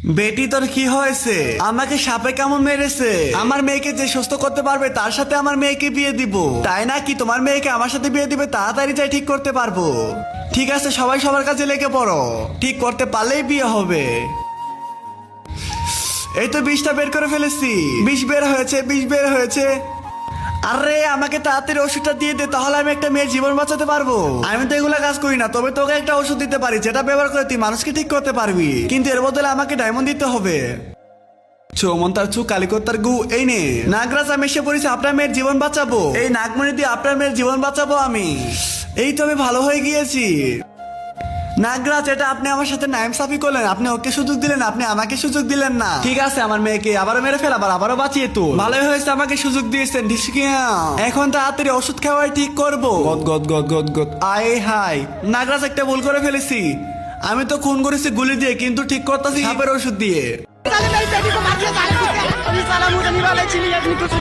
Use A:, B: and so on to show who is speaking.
A: বেটি তোর কি হয়েছে? আমাকে সাপে কেমন মেরেছে? আমার মেয়েকে যে সুস্থ করতে পারবে তার সাথে আমার মেয়েকে বিয়ে দিব। তাই না কি তোমার মেয়েকে আমার সাথে বিয়ে দিবে? তাড়াতাড়ি যাই ঠিক করতে পারবো। ঠিক আছে, সবাই সবার কাছে লেগে পড়ো। ঠিক করতে পারলেই বিয়ে হবে। এই তো 20টা বের করে ফেলেছি। 20 বের হয়েছে, 20 বের হয়েছে। আরে আমাকে তাড়াতাড়ি ওষুধটা দিয়ে দে, তাহলে আমি একটা মেয়ের জীবন বাঁচাতে পারবো। আমি তো এগুলা কাজ করি না, তবে তোকে একটা ওষুধ দিতে পারি যেটা ব্যবহার করে তুই মানুষকে ঠিক করতে পারবি, কিন্তু এর বদলে আমাকে ডায়মন্ড দিতে হবে। চৌমন তার চু কালিকর তার গু, এই নে নাগরাজ, আমি এসে পড়েছি আপনার মেয়ের জীবন বাঁচাবো। এই নাগমণি দিয়ে আপনার মেয়ের জীবন বাঁচাবো আমি। এই তো আমি ভালো হয়ে গিয়েছি। নাগরাজ, এটা আপনি আমার সাথে নাইমসাফি করলেন। আপনি ওকে সুযোগ দিলেন, আপনি আমাকে সুযোগ দিলেন না। ঠিক আছে, আমার মেয়েকে আবারও মেরে ফেল, আবারও বাঁচিয়ে তো ভালোই হয়েছে, আমাকে সুযোগ দিয়েছেন। এখন তাড়াতাড়ি ওষুধ খাওয়াই ঠিক করবো। গদ গদ গদ গদ গদ। আয় হাই নাগরাজ, একটা ভুল করে ফেলেছি। আমি তো খুন করেছি গুলি দিয়ে, কিন্তু ঠিক করতেছি সাপের ওষুধ দিয়ে।